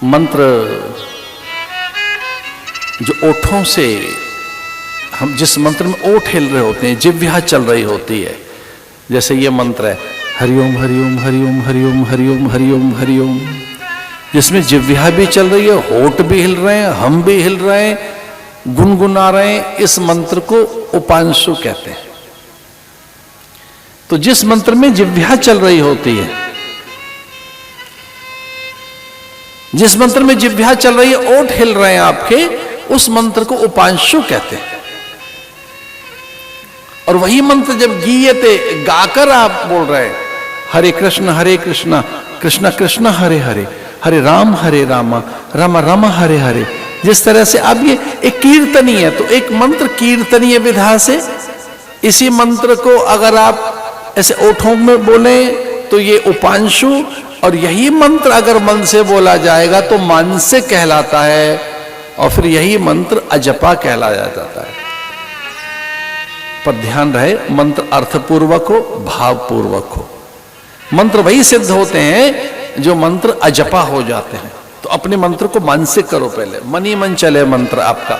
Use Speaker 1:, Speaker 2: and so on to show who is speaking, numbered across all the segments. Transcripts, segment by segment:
Speaker 1: मंत्र जो ओठों से, हम जिस मंत्र में ओठ हिल रहे होते हैं, जिह्वा चल रही होती है, जैसे ये मंत्र है हरिओम हरिओम हरिओम हरिओम हरिओम हरिओम हरिओम, जिसमें जिह्वा भी चल रही है, होठ भी हिल रहे हैं, हम भी हिल रहे हैं, गुनगुना रहे हैं, इस मंत्र को उपांशु कहते हैं। तो जिस मंत्र में जिह्वा चल रही होती है, जिस मंत्र में जिह्वा चल रही है, ओठ हिल रहे हैं आपके, उस मंत्र को उपांशु कहते हैं। और वही मंत्र जब गीयते, गाकर आप बोल रहे हैं हरे कृष्ण कृष्ण कृष्ण हरे हरे, हरे राम राम राम हरे हरे, जिस तरह से अब ये एक कीर्तनी है, तो एक मंत्र कीर्तनीय विधा से, इसी मंत्र को अगर आप ऐसे ओठों में बोले तो ये उपांशु, और यही मंत्र अगर मन से बोला जाएगा तो मानसिक कहलाता है, और फिर यही मंत्र अजपा कहलाया जाता है। पर ध्यान रहे, मंत्र अर्थपूर्वक हो, भावपूर्वक हो। मंत्र वही सिद्ध होते हैं जो मंत्र अजपा हो जाते हैं। तो अपने मंत्र को मानसिक करो, पहले मन ही मन चले मंत्र आपका,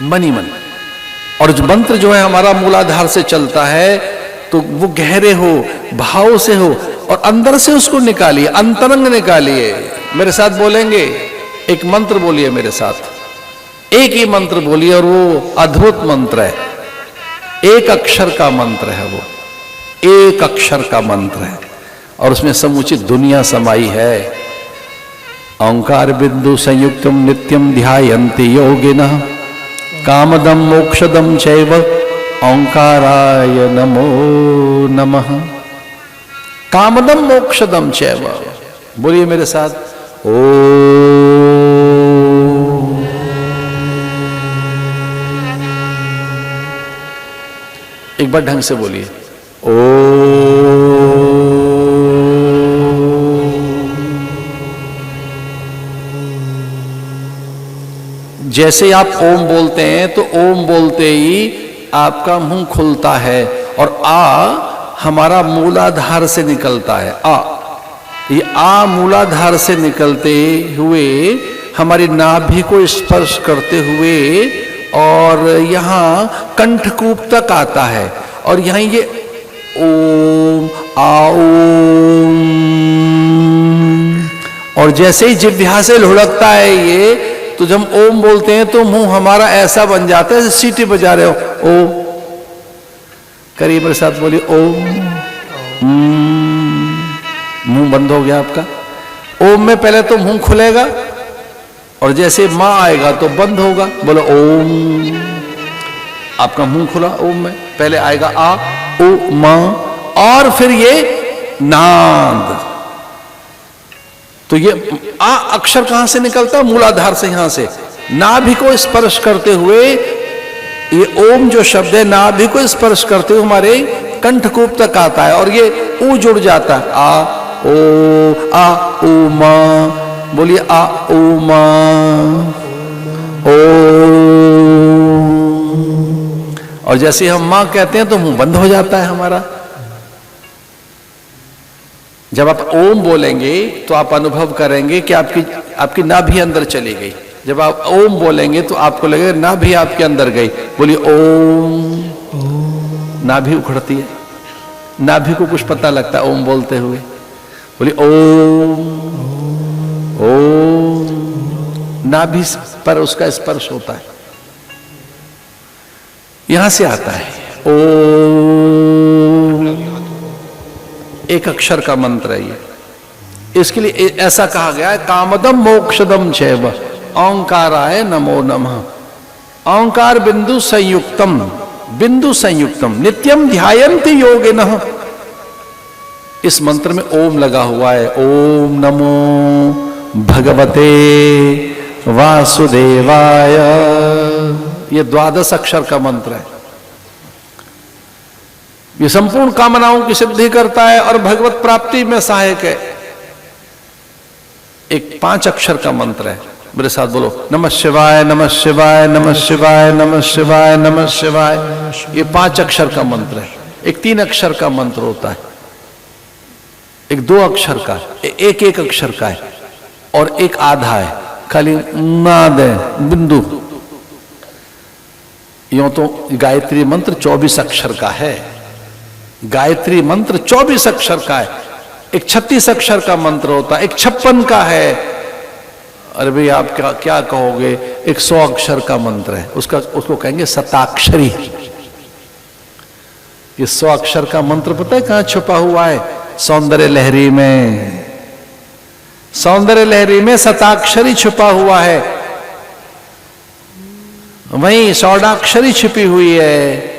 Speaker 1: मन ही मन। और जो मंत्र जो है हमारा मूलाधार से चलता है, तो वो गहरे हो, भाव से हो, और अंदर से उसको निकालिए, अंतरंग निकालिए। मेरे साथ बोलेंगे, एक मंत्र बोलिए मेरे साथ, एक ही मंत्र बोलिए, और वो अद्भुत मंत्र है, एक अक्षर का मंत्र है, वो एक अक्षर का मंत्र है, और उसमें समुचित दुनिया समाई है। ओंकार बिंदु संयुक्तम नित्यम ध्यायन्ति योगिनः कामदम मोक्षदम चैव ओंकाराय नमो नमः। कामदम मोक्षदम चैव, बोलिए मेरे साथ, ओ एक बार ढंग से बोलिए, ओ। जैसे आप ओम बोलते हैं तो ओम बोलते ही आपका मुंह खुलता है, और आ हमारा मूलाधार से निकलता है। आ, ये आ मूलाधार से निकलते हुए हमारी नाभि को स्पर्श करते हुए और यहाँ कंठकूप तक आता है, और यहाँ ये ओम आओम, और जैसे ही जिह्वा से लुढ़कता है ये, तो जब हम ओम बोलते हैं तो मुंह हमारा ऐसा बन जाता है जैसे सीटी बजा रहे हो। ओ करिए मेरे साथ, बोलिए ओम। मुंह बंद हो गया आपका। ओम में पहले तो मुंह खुलेगा, और जैसे मां आएगा तो बंद होगा। बोलो ओम, आपका मुंह खुला ओम में, पहले आएगा आ, ओ, मां, और फिर ये नाद। तो ये आ अक्षर कहां से निकलता है? मूलाधार से, यहां से नाभि को स्पर्श करते हुए, ये ओम जो शब्द है नाभि को स्पर्श करते हुए हमारे कंठकूप तक आता है, और ये ऊ जुड़ जाता है। आ ओ मां, बोलिए आ ओ मां, ओ। और जैसे हम मां कहते हैं तो मुंह बंद हो जाता है हमारा। जब आप ओम बोलेंगे तो आप अनुभव करेंगे कि आपकी नाभि अंदर चली गई। जब आप ओम बोलेंगे तो आपको लगेगा नाभि आपके अंदर गई। बोलिए ओम। नाभि उखड़ती है, नाभि को कुछ पता लगता है ओम बोलते हुए। बोलिए ओम ओम, नाभि पर उसका स्पर्श होता है, यहां से आता है ओम। एक अक्षर का मंत्र है ये, इसके लिए ऐसा कहा गया है, कामदम मोक्षदम चैव ओंकाराय नमो नमः। ओंकार बिंदु संयुक्तम, बिंदु संयुक्तम नित्यम ध्यायन्ति योगिनः। इस मंत्र में ओम लगा हुआ है। ओम नमो भगवते वासुदेवाय, ये 12 अक्षर का मंत्र है। ये संपूर्ण कामनाओं की सिद्धि करता है और भगवत प्राप्ति में सहायक है। एक 5 अक्षर का मंत्र है, मेरे साथ बोलो, नमः शिवाय नमः शिवाय नमः शिवाय नमः शिवाय नमः शिवाय। ये 5 अक्षर का मंत्र है। एक 3 अक्षर का मंत्र होता है, एक 2 अक्षर का, एक अक्षर का है, और एक आधा है, खाली नाद है, बिंदु। यूं तो गायत्री मंत्र 24 अक्षर का है, गायत्री मंत्र 24 अक्षर का है। एक 36 अक्षर का मंत्र होता है, एक 56 का है। अरे भाई आप क्या कहोगे, एक 100 अक्षर का मंत्र है, उसको कहेंगे शताक्षरी। ये 100 अक्षर का मंत्र पता है कहां छुपा हुआ है? सौंदर्य लहरी में। सौंदर्य लहरी में शताक्षरी छुपा हुआ है, वहीं षोडशाक्षरी छिपी हुई है।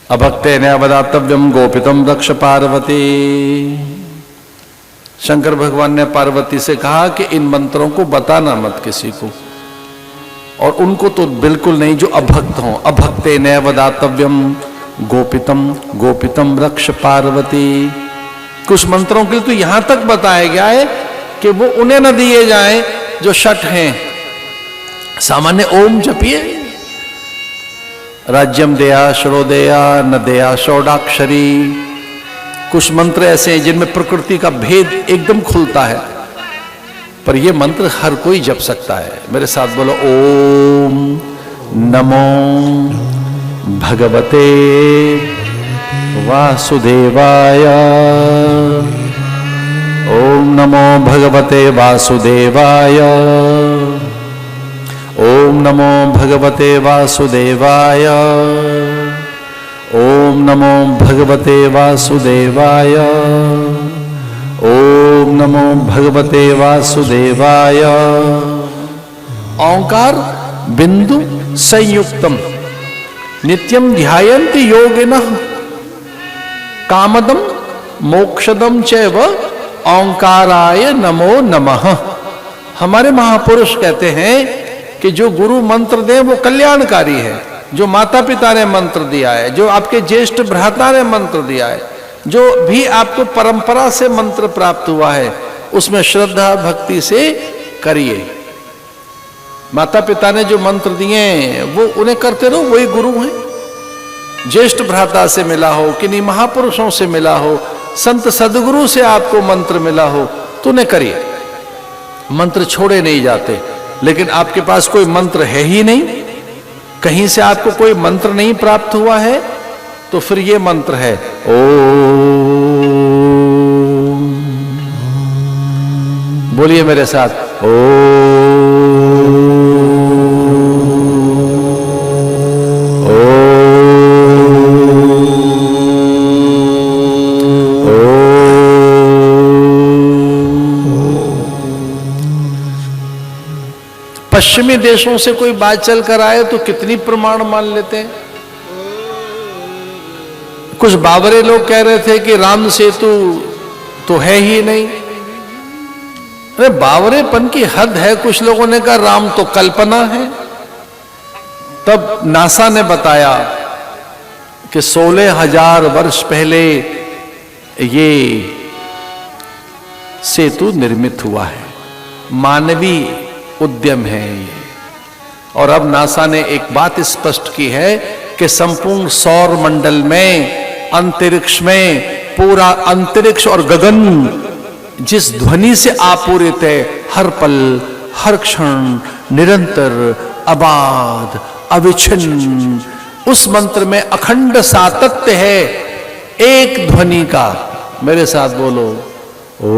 Speaker 1: अभक्तेन अवदातव्यम गोपितम रक्ष पार्वती। शंकर भगवान ने पार्वती से कहा कि इन मंत्रों को बताना मत किसी को, और उनको तो बिल्कुल नहीं जो अभक्त हों। अभक्तेन अवदातव्यम गोपितम गोपितम रक्ष पार्वती। कुछ मंत्रों के लिए तो यहां तक बताया गया है कि वो उन्हें न दिए जाएं जो षट हैं। सामान्य ओम जपिए, राज्यम दया श्रोदेया न दया षोडशाक्षरी। कुछ मंत्र ऐसे हैं जिनमें प्रकृति का भेद एकदम खुलता है, पर यह मंत्र हर कोई जप सकता है। मेरे साथ बोलो, ओम नमो भगवते वासुदेवाय। ओम नमो भगवते वासुदेवाय। ओम नमो भगवते वासुदेवाय। ओम नमो भगवते वासुदेवाय। ओम नमो भगवते वासुदेवाय। ओंकार बिंदु संयुक्तम नित्यम ध्यायन्ति योगिनः कामदम मोक्षदम चैव ओंकाराय नमो नमः। हमारे महापुरुष कहते हैं कि जो गुरु मंत्र दे वो कल्याणकारी है। जो माता पिता ने मंत्र दिया है, जो आपके ज्येष्ठ भ्राता ने मंत्र दिया है, जो भी आपको परंपरा से मंत्र प्राप्त हुआ है, उसमें श्रद्धा भक्ति से करिए। माता पिता ने जो मंत्र दिए वो उन्हें करते रहो, वही गुरु हैं। ज्येष्ठ भ्राता से मिला हो, किन्हीं महापुरुषों से मिला हो, संत सदगुरु से आपको मंत्र मिला हो तो उन्हें करिए। मंत्र छोड़े नहीं जाते। लेकिन आपके पास कोई मंत्र है ही नहीं, कहीं से आपको कोई मंत्र नहीं प्राप्त हुआ है, तो फिर ये मंत्र है ओम। बोलिए मेरे साथ, ओम। पश्चिमी देशों से कोई बात चल कर आए तो कितनी प्रमाण मान लेते हैं। कुछ बावरे लोग कह रहे थे कि राम सेतु तो है ही नहीं। अरे बावरेपन की हद है। कुछ लोगों ने कहा राम तो कल्पना है। तब नासा ने बताया कि 16,000 वर्ष पहले ये सेतु निर्मित हुआ है, मानवीय उद्यम है ये। और अब नासा ने एक बात स्पष्ट की है कि संपूर्ण सौर मंडल में, अंतरिक्ष में, पूरा अंतरिक्ष और गगन जिस ध्वनि से आपूरित है, हर पल हर क्षण निरंतर अबाध अविच्छिन्न, उस मंत्र में अखंड सातत्य है एक ध्वनि का। मेरे साथ बोलो, ओ।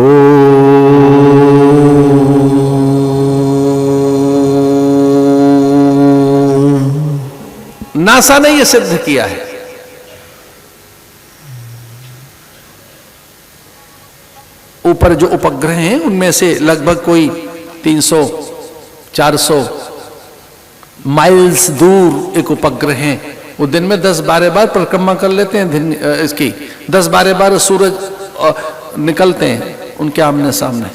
Speaker 1: नासा ने यह सिद्ध किया है। ऊपर जो उपग्रह हैं उनमें से लगभग कोई 300-400 माइल्स दूर एक उपग्रह है। वो दिन में 10-12 बार परिक्रमा कर लेते हैं इसकी, 10-12 बार सूरज निकलते हैं उनके आमने सामने।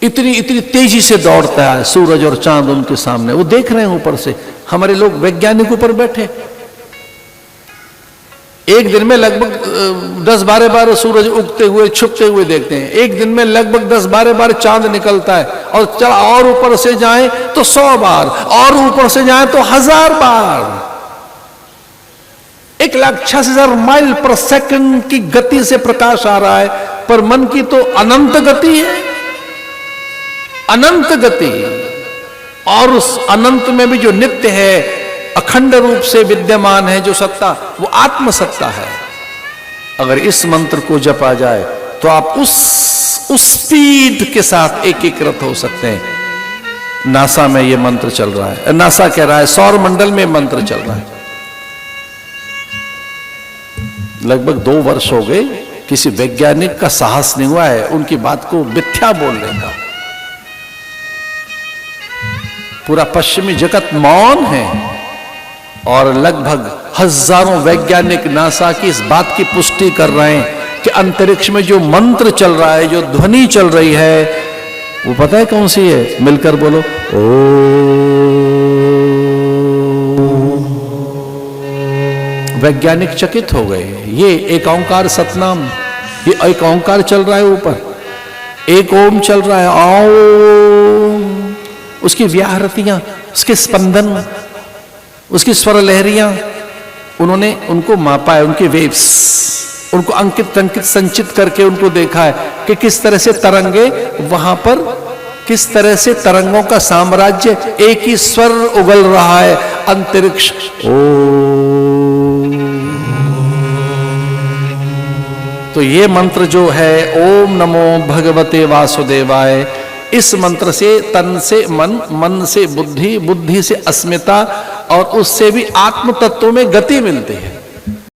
Speaker 1: इतनी तेजी से दौड़ता है सूरज और चांद उनके सामने, वो देख रहे हैं ऊपर से। हमारे लोग वैज्ञानिक ऊपर बैठे, एक दिन में लगभग 10-12 बार सूरज उगते हुए छुपते हुए देखते हैं। एक दिन में लगभग 10-12 बार चांद निकलता है। और ऊपर से जाएं तो 100 बार, और ऊपर से जाएं तो 1000 बार। 1,86,000 माइल पर सेकंड की गति से प्रकाश आ रहा है पर मन की तो अनंत गति है, अनंत गति। और उस अनंत में भी जो नित्य है, अखंड रूप से विद्यमान है जो सत्ता, वो आत्म सत्ता है। अगर इस मंत्र को जपा जाए तो आप उस स्पीड के साथ एकीकृत हो सकते हैं। नासा में ये मंत्र चल रहा है, नासा कह रहा है सौर मंडल में मंत्र चल रहा है। लगभग 2 वर्ष हो गए, किसी वैज्ञानिक का साहस नहीं हुआ है उनकी बात को मिथ्या बोलने का। पूरा पश्चिमी जगत मौन है और लगभग हजारों वैज्ञानिक नासा की इस बात की पुष्टि कर रहे हैं कि अंतरिक्ष में जो मंत्र चल रहा है, जो ध्वनि चल रही है, वो पता है कौन सी है? मिलकर बोलो वैज्ञानिक चकित हो गए। ये एक ओंकार सतनाम, ये एक ओंकार चल रहा है ऊपर, एक ओम चल रहा है, ओम, उसकी व्याहृतियां, उसके स्पंदन, उसकी स्वर लहरियां, उन्होंने उनको मापा है, उनके वेव्स, उनको अंकित संचित करके उनको देखा है कि किस तरह से तरंगे वहां पर, किस तरह से तरंगों का साम्राज्य, एक ही स्वर उगल रहा है, अंतरिक्ष। तो ये मंत्र जो है ओम नमो भगवते वासुदेवाय, इस मंत्र से तन से मन, मन से बुद्धि, बुद्धि से अस्मिता और उससे भी आत्म तत्व में गति मिलती है।